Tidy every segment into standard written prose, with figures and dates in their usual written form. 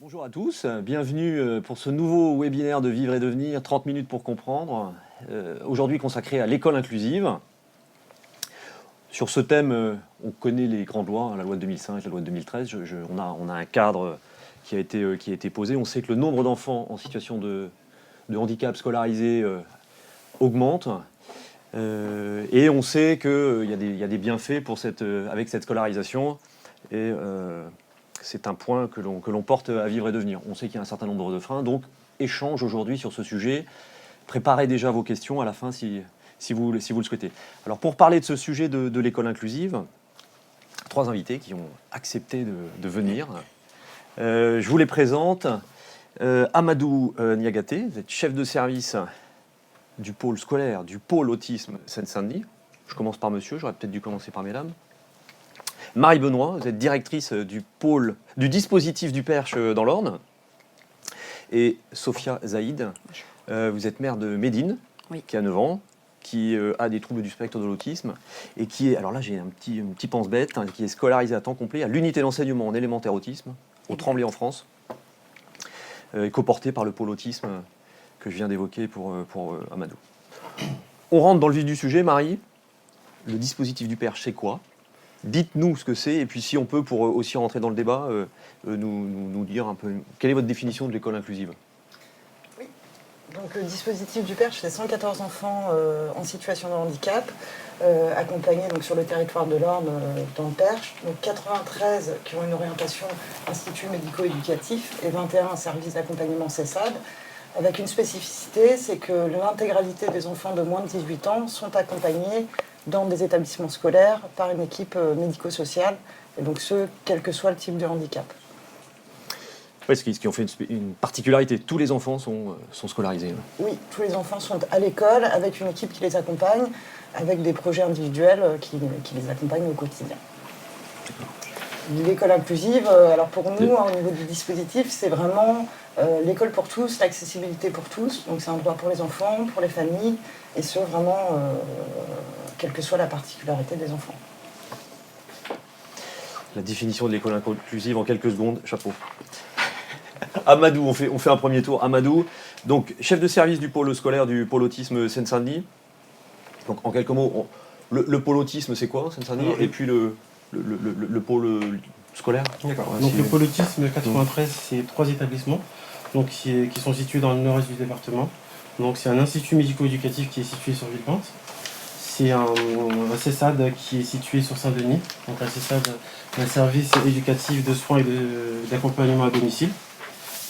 Bonjour à tous, bienvenue pour ce nouveau webinaire de Vivre et Devenir, 30 minutes pour comprendre, aujourd'hui consacré à l'école inclusive. Sur ce thème, on connaît les grandes lois, la loi de 2005, la loi de 2013, on a un cadre qui a été posé. On sait que le nombre d'enfants en situation de handicap scolarisés augmente, et on sait qu'il y a des bienfaits avec cette scolarisation, et c'est un point que l'on porte à Vivre et Devenir. On sait qu'il y a un certain nombre de freins, donc échange aujourd'hui sur ce sujet. Préparez déjà vos questions à la fin si vous le souhaitez. Alors pour parler de ce sujet de l'école inclusive, 3 invités qui ont accepté de venir. Je vous les présente. Amadou Niagaté, vous êtes chef de service du pôle scolaire, du pôle autisme Seine-Saint-Denis. Je commence par monsieur, j'aurais peut-être dû commencer par mesdames. Marie Benoît, vous êtes directrice du dispositif du Perche dans l'Orne. Et Sophia Zaïd, vous êtes mère de Médine, oui, qui a 9 ans, qui a des troubles du spectre de l'autisme, et qui est, alors là j'ai un petit pense-bête, qui est scolarisée à temps complet à l'unité d'enseignement en élémentaire autisme, au Tremblay en France, et coportée par le pôle autisme que je viens d'évoquer pour Amadou. On rentre dans le vif du sujet, Marie. Le dispositif du Perche, c'est quoi ? Dites-nous ce que c'est, et puis si on peut, pour aussi rentrer dans le débat, nous dire un peu quelle est votre définition de l'école inclusive. Oui, donc le dispositif du Perche, c'est 114 enfants en situation de handicap, accompagnés donc, sur le territoire de l'Orne dans le Perche, donc 93 qui ont une orientation institut médico-éducatif et 21 services d'accompagnement CESAD, avec une spécificité, c'est que l'intégralité des enfants de moins de 18 ans sont accompagnés dans des établissements scolaires par une équipe médico-sociale, et donc ce, quel que soit le type de handicap. Oui, ce qui en fait une particularité, tous les enfants sont scolarisés. Oui, tous les enfants sont à l'école, avec une équipe qui les accompagne, avec des projets individuels qui les accompagnent au quotidien. L'école inclusive, alors pour nous, au niveau du dispositif, c'est vraiment l'école pour tous, l'accessibilité pour tous, donc c'est un droit pour les enfants, pour les familles, et ce, vraiment, quelle que soit la particularité des enfants. La définition de l'école inclusive en quelques secondes, chapeau. Amadou, on fait un premier tour. Amadou, donc chef de service du pôle scolaire du pôle autisme Seine-Saint-Denis. Donc en quelques mots, le pôle autisme c'est quoi Seine-Saint-Denis, et puis le pôle scolaire. D'accord. Donc le pôle autisme 93, c'est 3 établissements donc, qui sont situés dans le nord-est du département. Donc c'est un institut médico-éducatif qui est situé sur Villepinte. C'est un CESAD qui est situé sur Saint-Denis. Donc un CESAD, un service éducatif de soins et d'accompagnement à domicile.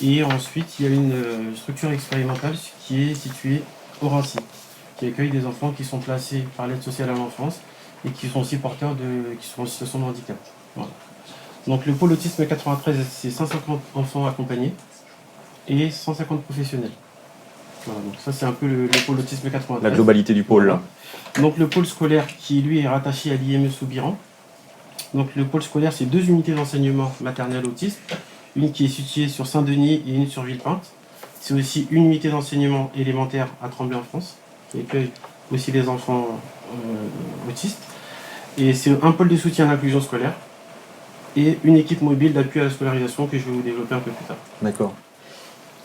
Et ensuite, il y a une structure expérimentale qui est située au Rancy, qui accueille des enfants qui sont placés par l'aide sociale à l'enfance et qui sont aussi porteurs qui sont en situation de handicap. Voilà. Donc le pôle autisme 93, c'est 150 enfants accompagnés et 150 professionnels. Voilà, donc ça c'est un peu le pôle autisme 93. La globalité du pôle, voilà. Là. Donc le pôle scolaire qui lui est rattaché à l'IME Soubiran. Donc le pôle scolaire, c'est 2 unités d'enseignement maternel autisme, une qui est située sur Saint-Denis et une sur Villepinte. C'est aussi une unité d'enseignement élémentaire à Tremblay en France, qui accueille aussi les enfants autistes. Et c'est un pôle de soutien à l'inclusion scolaire et une équipe mobile d'appui à la scolarisation que je vais vous développer un peu plus tard. D'accord.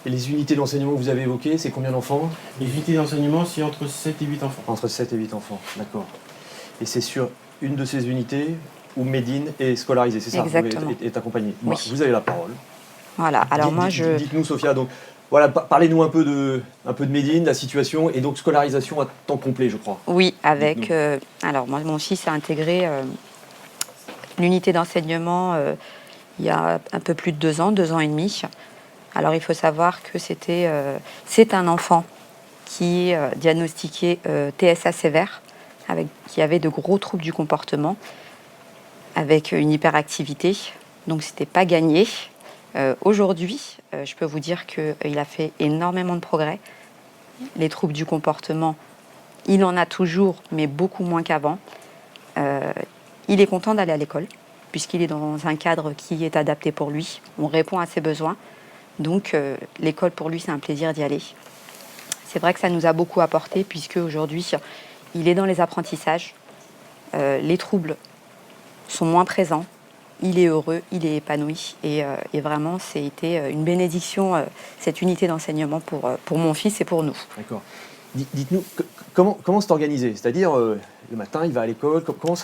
Et les unités d'enseignement que vous avez évoquées, c'est combien d'enfants ? Les unités d'enseignement, c'est entre 7 et 8 enfants. Entre 7 et 8 enfants, d'accord. Et c'est sur une de ces unités où Médine est scolarisée, c'est ça ? Exactement. Est accompagnée. Oui. Vous avez la parole. Voilà, alors Dites-nous, Sophia, donc, voilà, parlez-nous un peu de Médine, la situation, et donc scolarisation à temps complet, je crois. Oui, avec... alors, moi, mon fils a intégré l'unité d'enseignement il y a un peu plus de 2 ans et demi. Alors, il faut savoir que c'est un enfant qui est diagnostiqué TSA sévère, qui avait de gros troubles du comportement, avec une hyperactivité. Donc, c'était pas gagné. Aujourd'hui, je peux vous dire qu'il a fait énormément de progrès. Les troubles du comportement, il en a toujours, mais beaucoup moins qu'avant. Il est content d'aller à l'école, puisqu'il est dans un cadre qui est adapté pour lui. On répond à ses besoins. Donc, l'école, pour lui, c'est un plaisir d'y aller. C'est vrai que ça nous a beaucoup apporté, puisque aujourd'hui, il est dans les apprentissages. Les troubles sont moins présents. il est heureux, il est épanoui. Et vraiment, c'était une bénédiction, cette unité d'enseignement pour mon fils et pour nous. D'accord. Dites-nous, comment c'est organisé? C'est-à-dire, le matin, il va à l'école, comment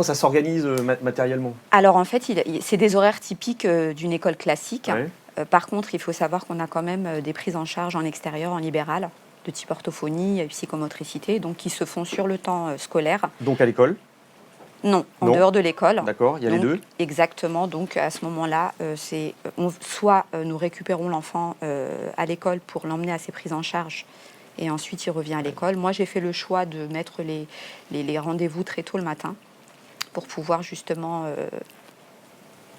ça s'organise matériellement? Alors en fait, c'est des horaires typiques d'une école classique. Ouais. Par contre, il faut savoir qu'on a quand même des prises en charge en extérieur, en libéral, de type orthophonie, psychomotricité, donc qui se font sur le temps scolaire. Donc à l'école? Non, en Non. dehors de l'école. D'accord, il y a les deux? Exactement, donc à ce moment-là, soit nous récupérons l'enfant à l'école pour l'emmener à ses prises en charge, et ensuite il revient à l'école. Moi, j'ai fait le choix de mettre les rendez-vous très tôt le matin, pour pouvoir justement...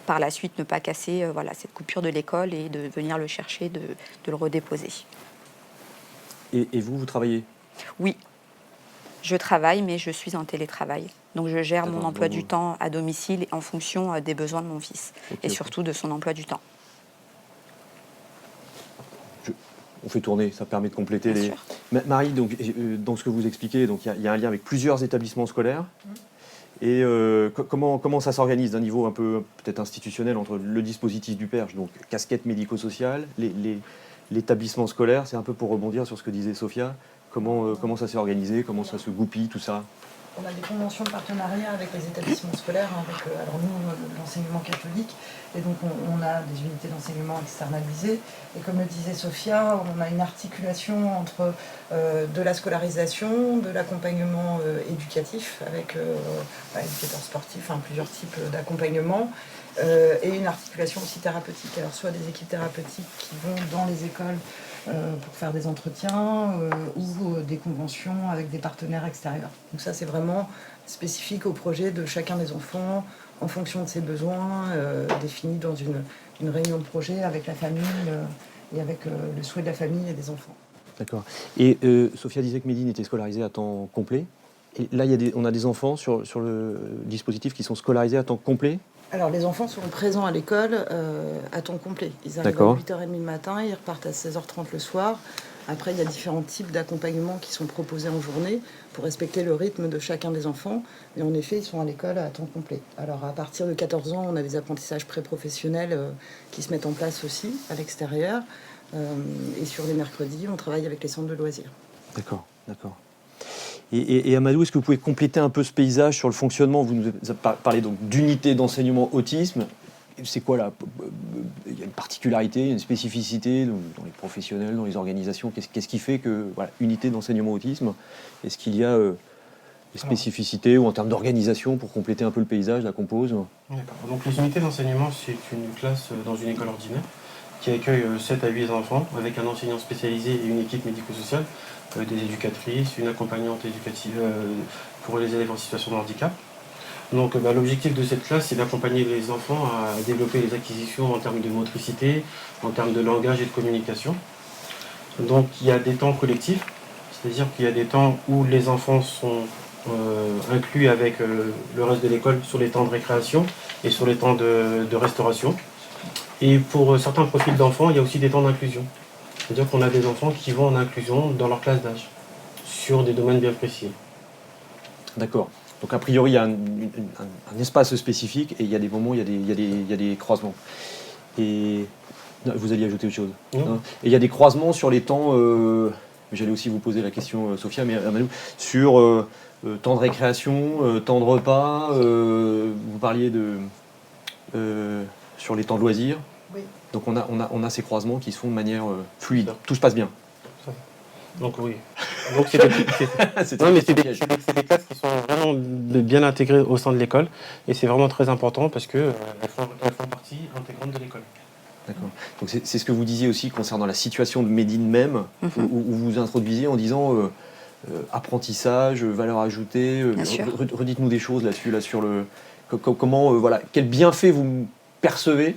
par la suite ne pas casser cette coupure de l'école et de venir le chercher, de le redéposer. Et vous travaillez? Oui, je travaille, mais je suis en télétravail. Donc je gère mon emploi du temps à domicile en fonction des besoins de mon fils et surtout de son emploi du temps. On fait tourner, ça permet de compléter Bien les... sûr. Marie, donc, dans ce que vous expliquez, donc il y a un lien avec plusieurs établissements scolaires. Et comment ça s'organise d'un niveau un peu peut-être institutionnel entre le dispositif du Perche, donc casquette médico-sociale, l'établissement scolaire, c'est un peu pour rebondir sur ce que disait Sophia, comment ça s'est organisé, comment ça se goupille, tout ça? On a des conventions de partenariat avec les établissements scolaires, avec alors nous, l'enseignement catholique, et donc on a des unités d'enseignement externalisées. Et comme le disait Sophia, on a une articulation entre de la scolarisation, de l'accompagnement éducatif, avec éducateurs sportifs, plusieurs types d'accompagnement, et une articulation aussi thérapeutique. Alors soit des équipes thérapeutiques qui vont dans les écoles pour faire des entretiens ou des conventions avec des partenaires extérieurs. Donc ça, c'est vraiment spécifique au projet de chacun des enfants, en fonction de ses besoins, définis dans une réunion de projet avec la famille et avec le souhait de la famille et des enfants. D'accord. Et Sophia disait que Médine était scolarisée à temps complet. Et là, on a des enfants sur le dispositif qui sont scolarisés à temps complet? Alors, les enfants sont présents à l'école à temps complet. Ils arrivent à 8h30 le matin, ils repartent à 16h30 le soir. Après, il y a différents types d'accompagnements qui sont proposés en journée pour respecter le rythme de chacun des enfants. Mais en effet, ils sont à l'école à temps complet. Alors, à partir de 14 ans, on a des apprentissages pré-professionnels qui se mettent en place aussi à l'extérieur. Et sur les mercredis, on travaille avec les centres de loisirs. D'accord. Et Amadou, est-ce que vous pouvez compléter un peu ce paysage sur le fonctionnement? Vous nous avez parlé donc d'unité d'enseignement autisme. C'est quoi là? Il y a une particularité, une spécificité dans les professionnels, dans les organisations. Qu'est-ce qui fait que unité d'enseignement autisme? Est-ce qu'il y a des spécificités ou en termes d'organisation pour compléter un peu le paysage, la compose? D'accord. Donc les unités d'enseignement, c'est une classe dans une école ordinaire qui accueille 7 à 8 enfants avec un enseignant spécialisé et une équipe médico-sociale, des éducatrices, une accompagnante éducative pour les élèves en situation de handicap. Donc l'objectif de cette classe, c'est d'accompagner les enfants à développer les acquisitions en termes de motricité, en termes de langage et de communication. Donc il y a des temps collectifs, c'est-à-dire qu'il y a des temps où les enfants sont inclus avec le reste de l'école sur les temps de récréation et sur les temps de restauration. Et pour certains profils d'enfants, il y a aussi des temps d'inclusion. C'est-à-dire qu'on a des enfants qui vont en inclusion dans leur classe d'âge, sur des domaines bien précis. D'accord. Donc a priori, il y a un espace spécifique et il y a des moments où il y a des croisements. Et non, vous alliez ajouter autre chose. Non. Et il y a des croisements sur les temps, j'allais aussi vous poser la question, Sophia, mais Amadou, sur temps de récréation, temps de repas, vous parliez sur les temps de loisirs. Oui. Donc on a ces croisements qui se font de manière fluide. Tout se passe bien. Donc oui. Donc c'est des classes qui sont vraiment bien intégrées au sein de l'école et c'est vraiment très important parce qu'elles font partie intégrante de l'école. D'accord. Donc c'est ce que vous disiez aussi concernant la situation de Médine même, où vous introduisiez en disant apprentissage, valeur ajoutée. Redites-nous des choses là-dessus, sur le comment quel bienfait vous percevez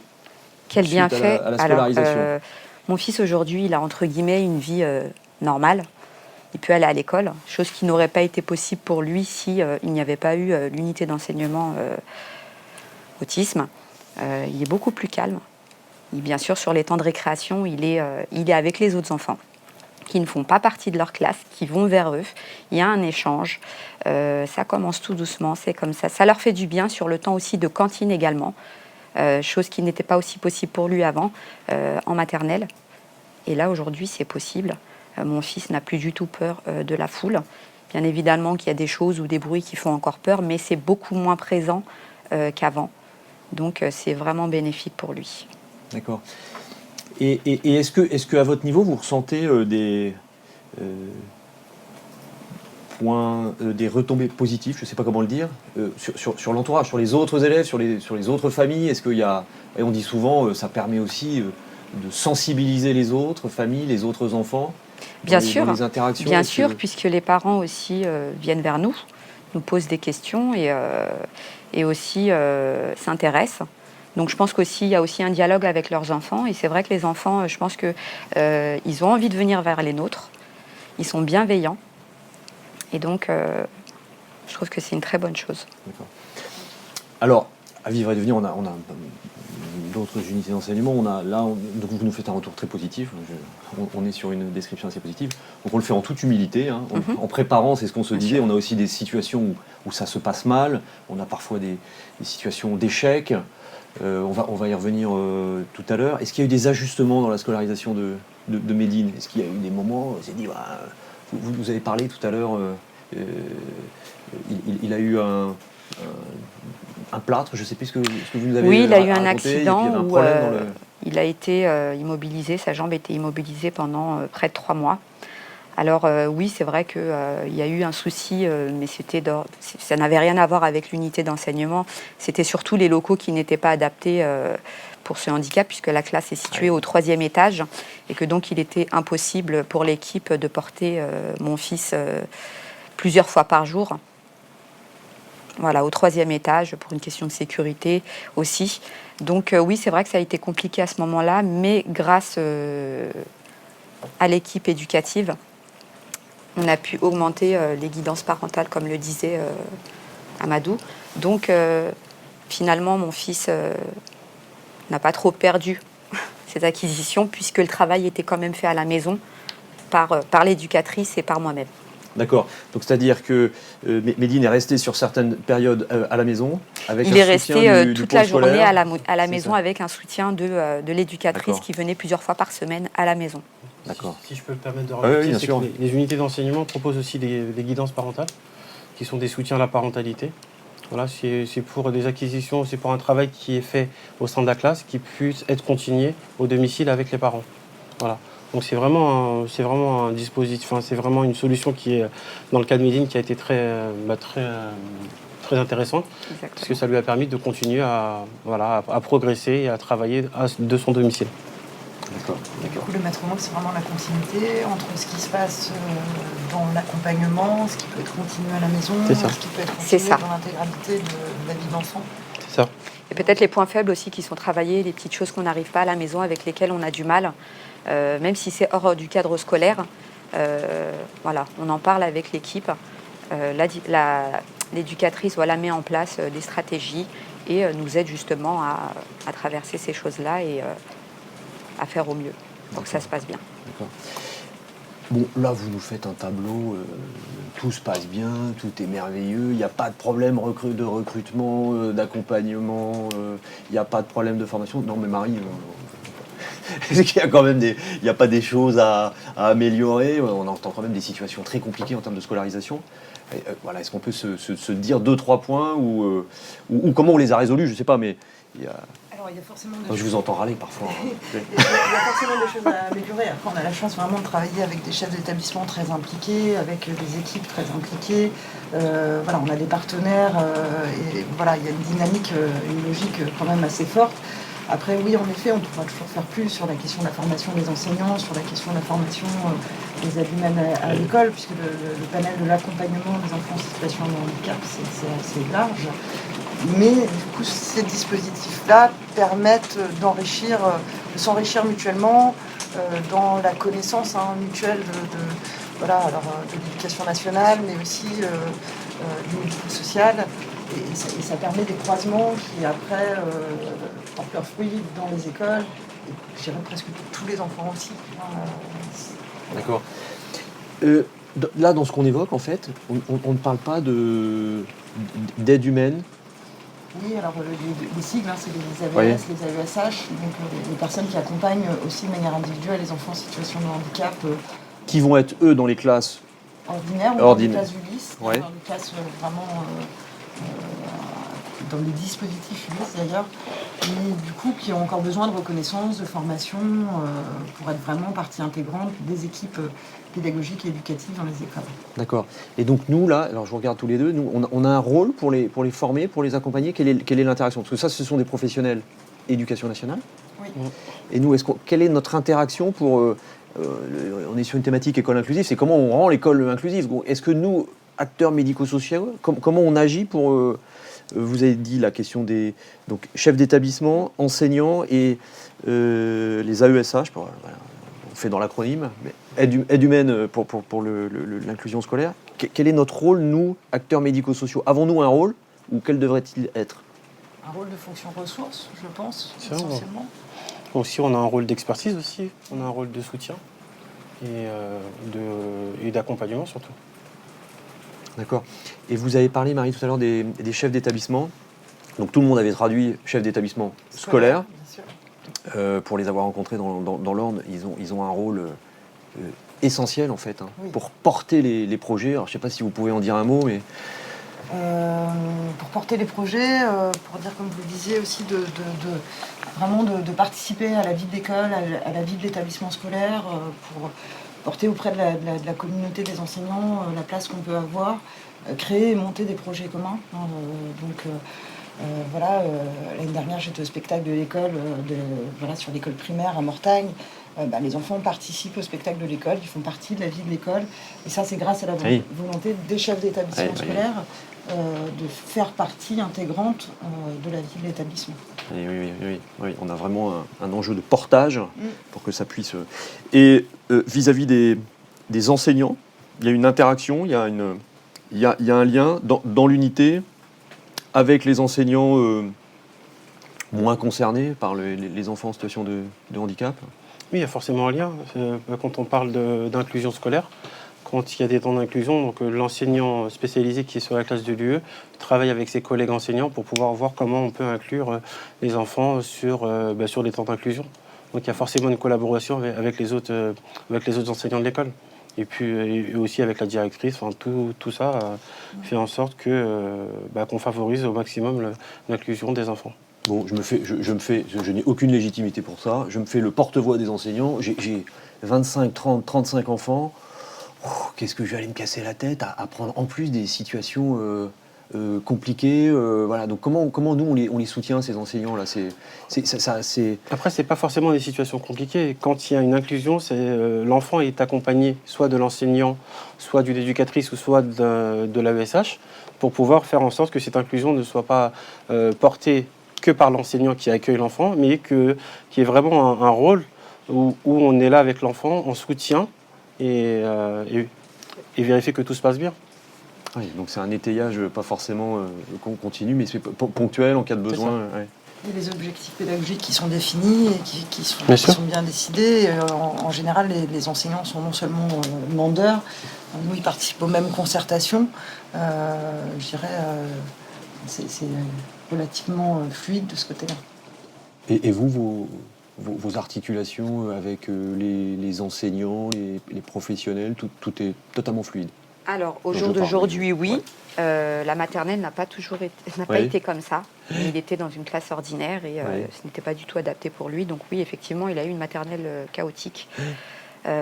Quel bienfait à la scolarisation. Alors, mon fils aujourd'hui, il a entre guillemets une vie normale. Il peut aller à l'école, chose qui n'aurait pas été possible pour lui si il n'y avait pas eu l'unité d'enseignement autisme. Il est beaucoup plus calme. Et bien sûr, sur les temps de récréation, il est avec les autres enfants. qui ne font pas partie de leur classe, qui vont vers eux. Il y a un échange. Ça commence tout doucement, c'est comme ça. Ça leur fait du bien sur le temps aussi de cantine également, chose qui n'était pas aussi possible pour lui avant, en maternelle. Et là, aujourd'hui, c'est possible. Mon fils n'a plus du tout peur de la foule. Bien évidemment qu'il y a des choses ou des bruits qui font encore peur, mais c'est beaucoup moins présent qu'avant. Donc, c'est vraiment bénéfique pour lui. D'accord. Et est-ce que à votre niveau, vous ressentez des points, des retombées positives, je ne sais pas comment le dire, sur l'entourage, sur les autres élèves, sur les autres familles? Est-ce qu'il y a, et on dit souvent, ça permet aussi de sensibiliser les autres familles, les autres enfants, Bien sûr, dans les interactions? bien sûr, puisque les parents aussi viennent vers nous posent des questions et aussi s'intéressent. Donc je pense qu'aussi il y a aussi un dialogue avec leurs enfants, et c'est vrai que les enfants, je pense que ils ont envie de venir vers les nôtres, ils sont bienveillants, et donc je trouve que c'est une très bonne chose. D'accord. Alors, à Vivre et Devenir, on a d'autres unités d'enseignement. Donc vous nous faites un retour très positif. On est sur une description assez positive. Donc on le fait en toute humilité. Hein. En préparant, c'est ce qu'on se disait. On a aussi des situations où ça se passe mal. On a parfois des situations d'échec. On va y revenir tout à l'heure. Est-ce qu'il y a eu des ajustements dans la scolarisation de Médine? Est-ce qu'il y a eu des moments où on s'est dit, vous avez parlé tout à l'heure, il a eu un plâtre, je ne sais plus ce que vous nous avez raconté. Oui, il a eu un raconté, accident où le... il a été immobilisé, sa jambe était immobilisée pendant près de 3 mois. Alors oui, c'est vrai qu'il y a eu un souci, mais ça n'avait rien à voir avec l'unité d'enseignement. C'était surtout les locaux qui n'étaient pas adaptés pour ce handicap, puisque la classe est située au 3e étage, et que donc il était impossible pour l'équipe de porter mon fils plusieurs fois par jour. Voilà, au 3e étage, pour une question de sécurité aussi. Donc oui, c'est vrai que ça a été compliqué à ce moment-là, mais grâce à l'équipe éducative, on a pu augmenter les guidances parentales, comme le disait Amadou. Donc, finalement, mon fils n'a pas trop perdu ses acquisitions, puisque le travail était quand même fait à la maison par l'éducatrice et par moi-même. D'accord. Donc, c'est-à-dire que Médine est resté sur certaines périodes à la maison avec Il un est soutien resté du toute pôle la journée scolaire. à la maison avec un soutien de l'éducatrice D'accord. qui venait plusieurs fois par semaine à la maison. D'accord. Si je peux me permettre de Oui, rajouter, bien c'est sûr. que les unités d'enseignement proposent aussi des guidances parentales, qui sont des soutiens à la parentalité. Voilà, c'est pour des acquisitions, c'est pour un travail qui est fait au sein de la classe, qui puisse être continué au domicile avec les parents. Voilà. Donc c'est vraiment un dispositif, c'est vraiment une solution qui est, dans le cas de Médine, qui a été très intéressante. Exactement. Parce que ça lui a permis de continuer à progresser et à travailler de son domicile. D'accord. Du coup, le maître mot, c'est vraiment la continuité entre ce qui se passe dans l'accompagnement, ce qui peut être continué à la maison, ce qui peut être continué dans l'intégralité de la vie de l'enfant. C'est ça. Et peut-être les points faibles aussi qui sont travaillés, les petites choses qu'on n'arrive pas à la maison, avec lesquelles on a du mal, même si c'est hors du cadre scolaire. Voilà, on en parle avec l'équipe. L'éducatrice met en place des stratégies et nous aide justement à traverser ces choses-là et à faire au mieux pour que ça se passe bien. D'accord. Bon, là, vous nous faites un tableau, tout se passe bien, tout est merveilleux, il n'y a pas de problème de recrutement, d'accompagnement, il n'y a pas de problème de formation. Non, mais Marie, il y a quand même il n'y a pas des choses à améliorer, on entend quand même des situations très compliquées en termes de scolarisation. Et, voilà, est-ce qu'on peut se dire 2-3 points ou comment on les a résolus, je ne sais pas, mais il y a... Alors, il y a forcément Je vous entends râler parfois. Il y a forcément des choses à améliorer. Après, on a la chance vraiment de travailler avec des chefs d'établissement très impliqués, avec des équipes très impliquées. On a des partenaires et voilà, il y a une dynamique, une logique quand même assez forte. Après, oui, en effet, on pourra toujours faire plus sur la question de la formation des enseignants, sur la question de la formation des adultes à l'école, puisque le panel de l'accompagnement des enfants en situation de handicap, c'est assez large. Mais du coup, ces dispositifs-là permettent de s'enrichir mutuellement dans la connaissance mutuelle de l'éducation nationale, mais aussi du médico-social. Et ça permet des croisements qui, après, portent leurs fruits dans les écoles et je dirais presque tous les enfants aussi. D'accord. Là, dans ce qu'on évoque, en fait, on ne parle pas d'aide humaine. Oui, alors les sigles, hein, c'est les AVS, Oui. les AESH, donc les personnes qui accompagnent aussi de manière individuelle les enfants en situation de handicap Qui vont être, eux, dans les classes. ordinaires ou dans les Ordinaire. classes ULIS, Ouais. dans les classes vraiment dans les dispositifs ULIS d'ailleurs, et du coup qui ont encore besoin de reconnaissance, de formation pour être vraiment partie intégrante des équipes pédagogiques et éducatives dans les écoles. D'accord. Et donc, nous, là, alors je vous regarde tous les deux, nous, on a un rôle pour les former, pour les accompagner. Quelle est l'interaction? Parce que ça, ce sont des professionnels éducation nationale. Oui. Et nous, quelle est notre interaction pour... on est sur une thématique école inclusive, c'est comment on rend l'école inclusive. Est-ce que nous, acteurs médico-sociaux, comment on agit pour... vous avez dit la question des donc, chefs d'établissement, enseignants et les AESH, voilà, on fait dans l'acronyme, mais aide humaine pour l'inclusion scolaire. Quel est notre rôle, nous, acteurs médico-sociaux? Avons-nous un rôle ou quel devrait-il être? Un rôle de fonction ressource, je pense, Ça, essentiellement. Aussi, on a un rôle d'expertise aussi, on a un rôle de soutien et d'accompagnement surtout. D'accord. Et vous avez parlé, Marie, tout à l'heure des chefs d'établissement. Donc tout le monde avait traduit chef d'établissement scolaire. Bien sûr. Pour les avoir rencontrés dans l'Orne, ils ont un rôle essentiel en fait, hein, Oui. pour porter les projets. Alors je ne sais pas si vous pouvez en dire un mot, mais... Pour porter les projets, pour dire comme vous le disiez aussi, vraiment de participer à la vie de l'école, à la vie de l'établissement scolaire, pour porter auprès de la communauté des enseignants la place qu'on peut avoir, créer et monter des projets communs. Voilà, l'année dernière j'étais au spectacle de l'école, sur l'école primaire à Mortagne. Les enfants participent au spectacle de l'école, ils font partie de la vie de l'école. Et ça, c'est grâce à la Oui. volonté des chefs d'établissement Oui. scolaire de faire partie intégrante de la vie de l'établissement. Oui, on a vraiment un enjeu de portage pour que ça puisse... Et vis-à-vis des enseignants, il y a une interaction, il y a un lien dans l'unité avec les enseignants moins concernés par les enfants en situation de handicap. Oui, il y a forcément un lien. Quand on parle d'inclusion scolaire, quand il y a des temps d'inclusion, donc l'enseignant spécialisé qui est sur la classe de l'UE travaille avec ses collègues enseignants pour pouvoir voir comment on peut inclure les enfants sur les temps d'inclusion. Donc il y a forcément une collaboration avec les autres enseignants de l'école. Et puis et aussi avec la directrice, enfin, tout ça fait en sorte qu'on favorise au maximum l'inclusion des enfants. Bon, je n'ai aucune légitimité pour ça. Je me fais le porte-voix des enseignants. J'ai 25, 30, 35 enfants. Qu'est-ce que je vais aller me casser la tête à prendre en plus des situations compliquées. Voilà. Donc comment nous on les soutient, ces enseignants là? Après, c'est pas forcément des situations compliquées. Quand il y a une inclusion, l'enfant est accompagné soit de l'enseignant, soit d'une éducatrice ou soit de l'AESH pour pouvoir faire en sorte que cette inclusion ne soit pas portée que par l'enseignant qui accueille l'enfant, mais qu'il y ait vraiment un rôle où on est là avec l'enfant, en soutien et vérifier que tout se passe bien. Oui, donc c'est un étayage pas forcément continu, mais c'est ponctuel en cas de besoin. Ouais. Il y a des objectifs pédagogiques qui sont définis et qui sont bien décidés. En général, les enseignants sont non seulement demandeurs, nous ils participent aux mêmes concertations. Je dirais c'est relativement fluide de ce côté-là. Et vous, vos articulations avec les enseignants, les professionnels, tout est totalement fluide? Alors, au jour d'aujourd'hui, oui. Ouais. La maternelle n'a pas été comme ça. Il était dans une classe ordinaire et ce n'était pas du tout adapté pour lui. Donc oui, effectivement, il a eu une maternelle chaotique ça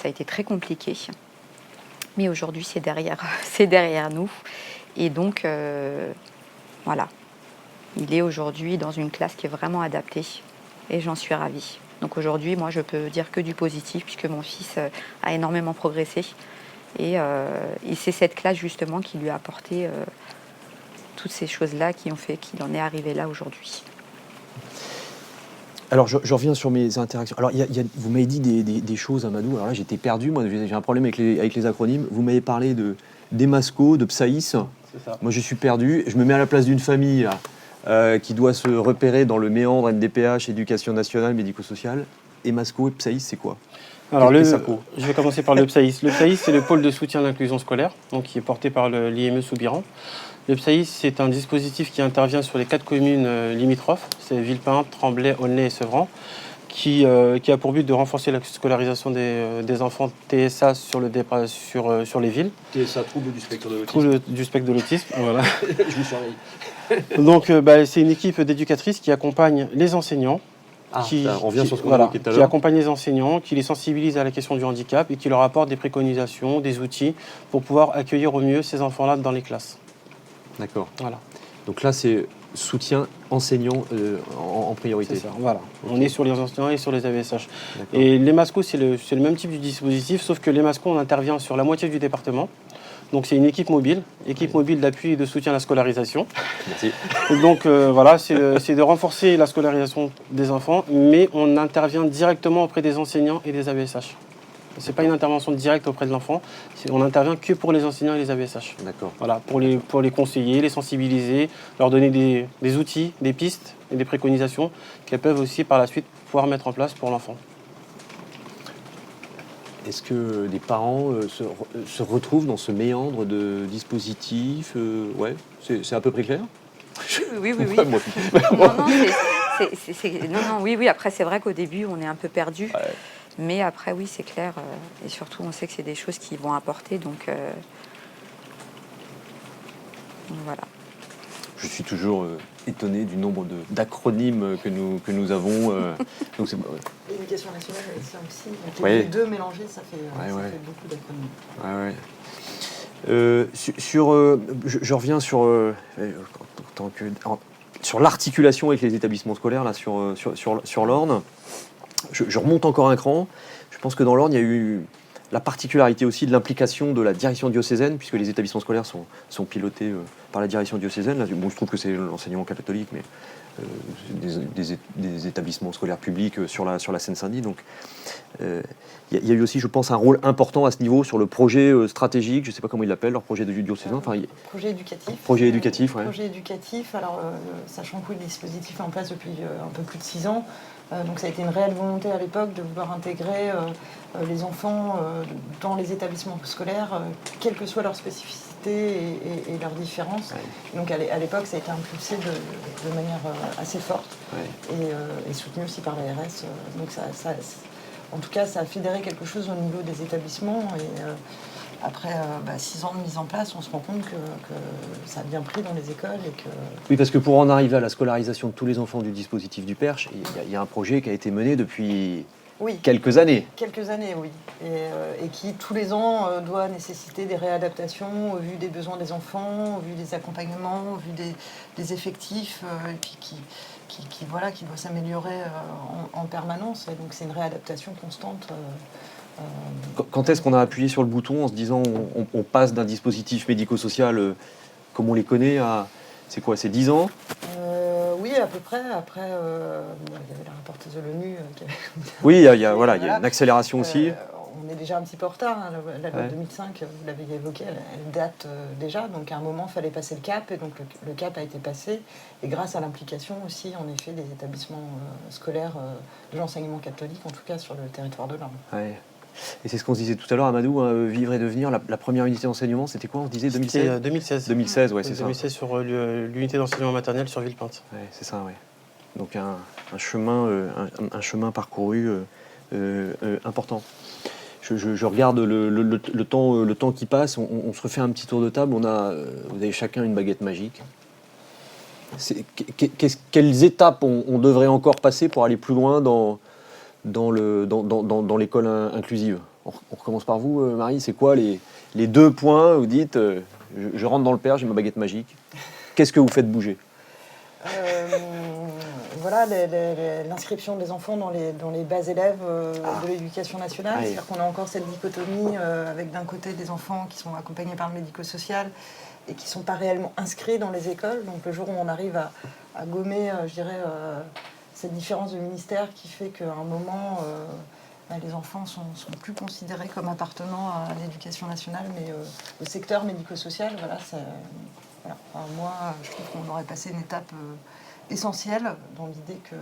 a été très compliqué. Mais aujourd'hui, c'est derrière nous. Et donc, voilà. Il est aujourd'hui dans une classe qui est vraiment adaptée et j'en suis ravie. Donc aujourd'hui, moi, je peux dire que du positif puisque mon fils a énormément progressé. Et c'est cette classe, justement, qui lui a apporté toutes ces choses-là qui ont fait qu'il en est arrivé là aujourd'hui. Alors, je reviens sur mes interactions. Alors, vous m'avez dit des choses, Amadou. Alors là, j'étais perdu. Moi, j'ai un problème avec les acronymes. Vous m'avez parlé d'EMASCO, de PSAIS. C'est ça. Moi, je suis perdu. Je me mets à la place d'une famille qui doit se repérer dans le méandre MDPH, éducation nationale, médico-sociale. EMASCO et PSAIS, c'est quoi? Alors, Qu'est-ce que ça vaut? je vais commencer par le PSAIS. Le PSAIS, c'est le pôle de soutien à l'inclusion scolaire, donc qui est porté par l'IME Soubiran. Le PSAIS, c'est un dispositif qui intervient sur les 4 communes limitrophes, c'est Villepinte, Tremblay, Aulnay et Sevran, qui a pour but de renforcer la scolarisation des enfants TSA sur les villes. TSA, trouble du spectre de l'autisme. Trouble du spectre de l'autisme, voilà. Je me surveille. Donc, c'est une équipe d'éducatrices qui accompagne les enseignants. On revient sur ce qu'on voilà, évoquait tout à qui l'heure. accompagne les enseignants, qui les sensibilise à la question du handicap et qui leur apporte des préconisations, des outils pour pouvoir accueillir au mieux ces enfants-là dans les classes. D'accord. Voilà. Donc là, c'est soutien enseignant en priorité. C'est ça, voilà. On est sur les enseignants et sur les AVSH. D'accord. Et l'EMASCO, c'est le même type de dispositif, sauf que l'EMASCO, on intervient sur la moitié du département. Donc c'est une équipe mobile d'appui et de soutien à la scolarisation. Merci. Donc voilà, c'est de renforcer la scolarisation des enfants, mais on intervient directement auprès des enseignants et des AVSH. Ce n'est pas une intervention directe auprès de l'enfant, on intervient que pour les enseignants et les AVSH. D'accord. Voilà, pour les conseiller, les sensibiliser, leur donner des outils, des pistes et des préconisations qu'elles peuvent aussi par la suite pouvoir mettre en place pour l'enfant. Est-ce que les parents se retrouvent dans ce méandre de dispositifs Ouais, c'est à peu près clair. Oui. Ouais, moi. Oui. Après, c'est vrai qu'au début, on est un peu perdu. Ouais. Mais après, oui, c'est clair. Et surtout, on sait que c'est des choses qui vont apporter. Donc voilà. Je suis toujours étonné du nombre d'acronymes que nous avons. Donc L'éducation nationale, c'est un psy. Donc Ouais. les deux mélangés, ça fait Ouais. beaucoup d'acronymes. Ouais. Je reviens sur l'articulation avec les établissements scolaires là, sur l'Orne. Je remonte encore un cran. Je pense que dans l'Orne, il y a eu la particularité aussi de l'implication de la direction diocésaine, puisque les établissements scolaires sont pilotés par la direction diocésaine. Là, bon, je trouve que c'est l'enseignement catholique, mais des établissements scolaires publics sur la Seine-Saint-Denis. Donc, il y a eu aussi, je pense, un rôle important à ce niveau sur le projet stratégique, je ne sais pas comment ils l'appellent, leur projet de diocésain. Projet éducatif. Projet éducatif, ouais. Projet éducatif, alors sachant que le dispositif est en place depuis un peu plus de 6 ans, donc ça a été une réelle volonté à l'époque de vouloir intégrer les enfants dans les établissements scolaires, quelle que soit leur spécificité et leurs différences. Ouais. Donc à l'époque, ça a été impulsé de manière assez forte, Ouais. et soutenu aussi par l'ARS. Donc en tout cas, ça a fédéré quelque chose au niveau des établissements. Et après 6 ans de mise en place, on se rend compte que ça a bien pris dans les écoles. Oui, parce que pour en arriver à la scolarisation de tous les enfants du dispositif du Perche, il y a un projet qui a été mené depuis quelques années. Quelques années, oui. Et qui, tous les ans, doit nécessiter des réadaptations au vu des besoins des enfants, au vu des accompagnements, au vu des effectifs, et puis qui doit s'améliorer en permanence. Et donc c'est une réadaptation constante. Quand est-ce qu'on a appuyé sur le bouton en se disant on passe d'un dispositif médico-social comme on les connaît à... C'est quoi, c'est 10 ans? Oui, à peu près. Après, il y avait la rapporteuse de l'ONU qui avait... Oui, il y a une accélération aussi. On est déjà un petit peu en retard. Hein. La loi de 2005, vous l'avez évoqué, elle date déjà. Donc à un moment, il fallait passer le cap. Et donc le cap a été passé. Et grâce à l'implication aussi, en effet, des établissements scolaires de l'enseignement catholique, en tout cas sur le territoire de l'Orne. Ouais. Et c'est ce qu'on se disait tout à l'heure, Amadou, Vivre et Devenir, la première unité d'enseignement, c'était quoi? On se disait 2016? C'était 2016. 2016, ouais, c'est ça. 2016 sur l'unité d'enseignement maternel sur Villepinte. Ouais, c'est ça, ouais. Donc un chemin parcouru important. Je regarde le temps qui passe, on se refait un petit tour de table, vous avez chacun une baguette magique. Quelles étapes on devrait encore passer pour aller plus loin dans l'école inclusive? On recommence par vous, Marie. C'est quoi les 2 points où vous dites je rentre dans le Perche, j'ai ma baguette magique. Qu'est-ce que vous faites bouger? Voilà, l'inscription des enfants dans les bas élèves de l'éducation nationale. Oui. C'est-à-dire qu'on a encore cette dichotomie avec d'un côté des enfants qui sont accompagnés par le médico-social et qui ne sont pas réellement inscrits dans les écoles. Donc le jour où on arrive à gommer, cette différence de ministère qui fait qu'à un moment, les enfants sont plus considérés comme appartenant à l'éducation nationale, mais au secteur médico-social, voilà, Voilà. Enfin, moi, je trouve qu'on aurait passé une étape essentielle dans l'idée que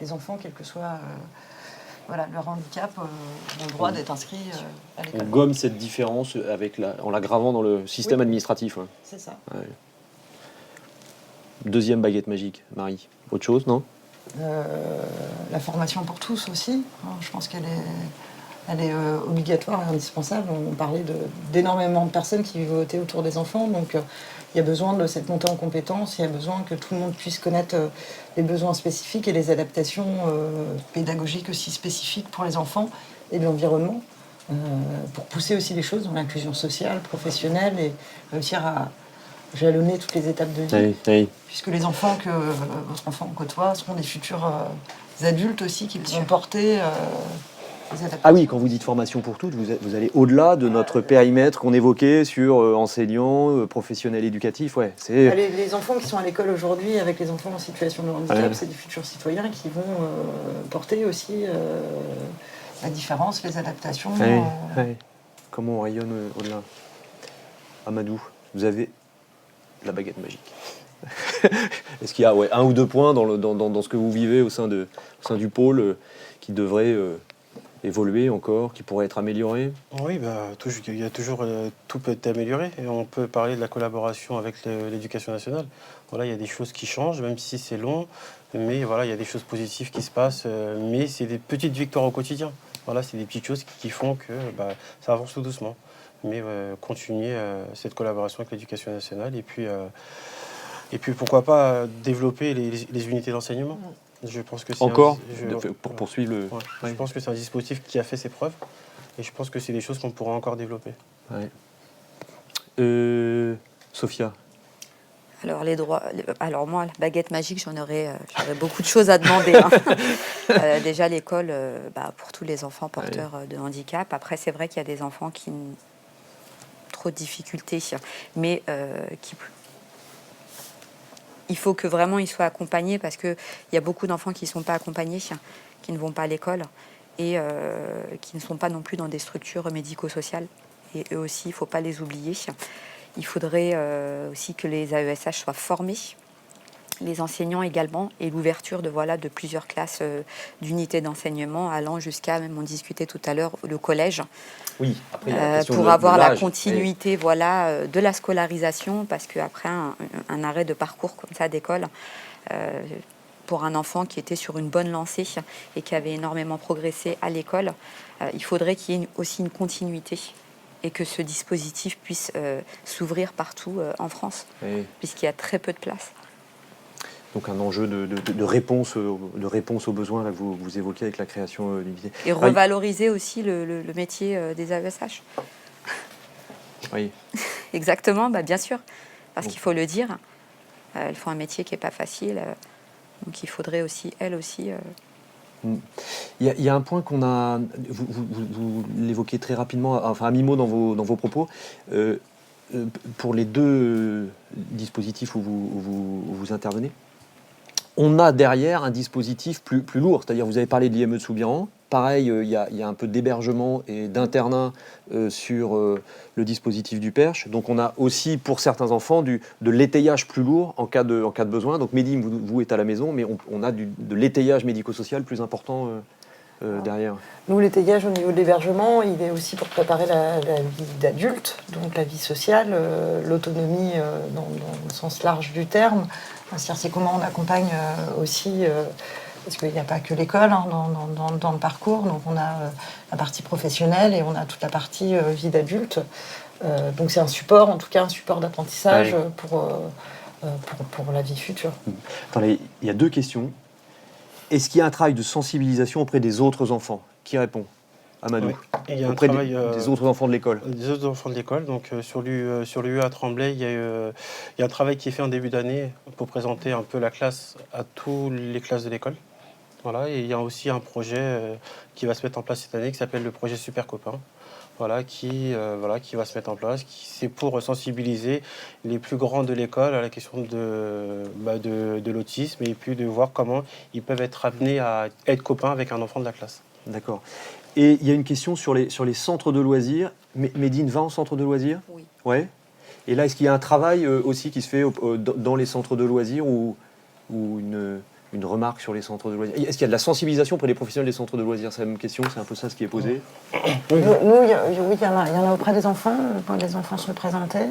les enfants, quel que soit leur handicap, ont le droit d'être inscrits à On l'école. gomme cette différence en l'aggravant dans le système Oui. administratif. Ouais. C'est ça. Ouais. Deuxième baguette magique, Marie. Autre chose, non? La formation pour tous aussi, hein, je pense qu'elle est obligatoire et indispensable. On parlait d'énormément de personnes qui votaient autour des enfants, donc il y a besoin de cette montée en compétences, il y a besoin que tout le monde puisse connaître les besoins spécifiques et les adaptations pédagogiques aussi spécifiques pour les enfants et de l'environnement, pour pousser aussi les choses dans l'inclusion sociale, professionnelle et réussir à jalonner toutes les étapes de vie. Oui, oui. Puisque les enfants que votre enfant côtoie seront des futurs adultes aussi qui vont porter les adaptations. Ah oui, quand vous dites formation pour toutes, vous allez au-delà de notre périmètre qu'on évoquait sur enseignants, professionnels éducatifs. Ouais, c'est... Les enfants qui sont à l'école aujourd'hui avec les enfants en situation de handicap, c'est des futurs citoyens qui vont porter aussi la différence, les adaptations. Ouais. Comment on rayonne au-delà? Amadou, vous avez la baguette magique. Est-ce qu'il y a un ou deux points dans ce que vous vivez au sein du pôle qui devraient évoluer encore, qui pourraient être améliorés? Oui, il y a toujours tout peut être amélioré. Et on peut parler de la collaboration avec l'éducation nationale. Voilà, il y a des choses qui changent, même si c'est long. Mais voilà, il y a des choses positives qui se passent. Mais c'est des petites victoires au quotidien. Voilà, c'est des petites choses qui font que ça avance tout doucement. Mais continuer cette collaboration avec l'éducation nationale et puis pourquoi pas développer les unités d'enseignement. Je pense que c'est pour poursuivre le... Ouais. Je pense que c'est un dispositif qui a fait ses preuves et je pense que c'est des choses qu'on pourra encore développer. Ouais. Sophia. Alors, alors moi, la baguette magique, j'aurais beaucoup de choses à demander. Hein. Déjà, l'école, pour tous les enfants porteurs de handicap. Après, c'est vrai qu'il y a des enfants qui ont trop de difficultés, mais il faut que vraiment ils soient accompagnés parce qu'il y a beaucoup d'enfants qui ne sont pas accompagnés, qui ne vont pas à l'école et qui ne sont pas non plus dans des structures médico-sociales. Et eux aussi, il ne faut pas les oublier. Il faudrait aussi que les AESH soient formés, les enseignants également, et l'ouverture de plusieurs classes d'unités d'enseignement allant jusqu'à, même on discutait tout à l'heure, le collège. Oui, après, il y a la question pour de avoir l'âge, la continuité de la scolarisation, parce qu'après un arrêt de parcours comme ça d'école, pour un enfant qui était sur une bonne lancée et qui avait énormément progressé à l'école, il faudrait qu'il y ait aussi une continuité et que ce dispositif puisse s'ouvrir partout en France, puisqu'il y a très peu de place. Donc un enjeu de réponse aux besoins là, que vous évoquez avec la création d'unités. Et revaloriser aussi le métier des AESH. Oui. Exactement, bien sûr, parce qu'il faut le dire, elles font un métier qui n'est pas facile, donc il faudrait aussi, elles aussi... Il y a un point qu'on a, vous l'évoquez très rapidement, enfin à mi-mot dans vos propos, pour les deux dispositifs où vous intervenez. On a derrière un dispositif plus lourd, c'est-à-dire vous avez parlé de l'IME de Soubiran, pareil, il y a un peu d'hébergement et d'internat sur le dispositif du Perche, donc on a aussi pour certains enfants de l'étayage plus lourd en cas de besoin, donc Mehdi, vous êtes à la maison, mais on a de l'étayage médico-social plus important derrière. Nous, l'étayage au niveau de l'hébergement, il est aussi pour préparer la vie d'adulte, donc la vie sociale, l'autonomie dans le sens large du terme. C'est-à-dire, c'est comment on accompagne aussi, parce qu'il n'y a pas que l'école dans le parcours, donc on a la partie professionnelle et on a toute la partie vie d'adulte. Donc c'est un support, en tout cas un support d'apprentissage pour la vie future. Attendez, il y a deux questions. Est-ce qu'il y a un travail de sensibilisation auprès des autres enfants? Qui répond? Amadou. Oui. Il y a auprès un travail, des autres enfants de l'école. Des autres enfants de l'école. Donc sur l'UE à Tremblay, il y a un travail qui est fait en début d'année pour présenter un peu la classe à toutes les classes de l'école. Voilà. Et il y a aussi un projet qui va se mettre en place cette année qui s'appelle le projet Super Copain. Voilà, qui va se mettre en place. C'est pour sensibiliser les plus grands de l'école à la question de l'autisme et puis de voir comment ils peuvent être amenés à être copains avec un enfant de la classe. D'accord. Et il y a une question sur les centres de loisirs. Médine va en centre de loisirs? Oui. Ouais. Et là, est-ce qu'il y a un travail aussi qui se fait dans les centres de loisirs ou une remarque sur les centres de loisirs? Est-ce qu'il y a de la sensibilisation auprès des professionnels des centres de loisirs? C'est la même question, c'est un peu ça ce qui est posé. Nous, oui, il y en a auprès des enfants. Les enfants sont présentés.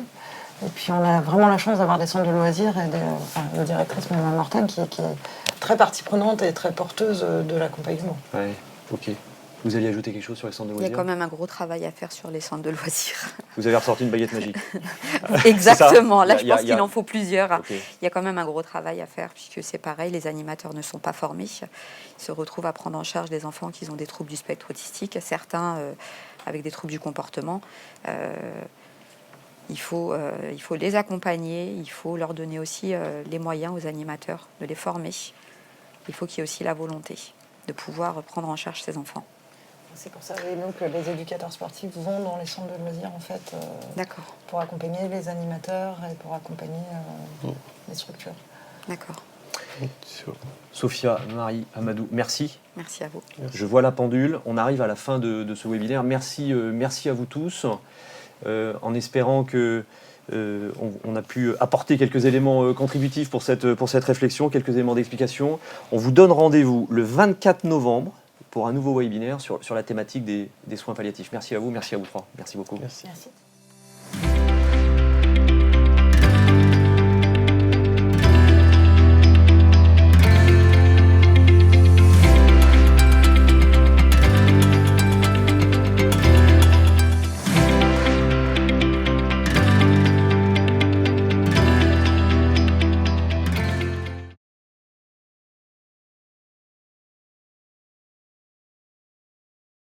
Et puis on a vraiment la chance d'avoir des centres de loisirs et la directrice Mme Morten qui est très partie prenante et très porteuse de l'accompagnement. Ouais, ok. Vous alliez ajouter quelque chose sur les centres de Il y loisirs? a quand même un gros travail à faire sur les centres de loisirs. Vous avez ressorti une baguette magique. Exactement. Là, Il y a- je pense il y a- qu'il en faut plusieurs. Ok. Il y a quand même un gros travail à faire, puisque c'est pareil, les animateurs ne sont pas formés. Ils se retrouvent à prendre en charge des enfants qui ont des troubles du spectre autistique, certains avec des troubles du comportement. Il faut les accompagner, il faut leur donner aussi les moyens aux animateurs de les former. Il faut qu'il y ait aussi la volonté de pouvoir prendre en charge ces enfants. C'est pour ça que les éducateurs sportifs vont dans les centres de loisirs en fait, D'accord, pour accompagner les animateurs et pour accompagner les structures. d'accord. Sophia, Marie, Amadou, merci. Merci à vous. Je vois la pendule. On arrive à la fin de ce webinaire. Merci à vous tous. En espérant que on a pu apporter quelques éléments contributifs pour cette réflexion, quelques éléments d'explication. On vous donne rendez-vous le 24 novembre pour un nouveau webinaire sur la thématique des soins palliatifs. Merci à vous trois. Merci beaucoup. Merci. Merci.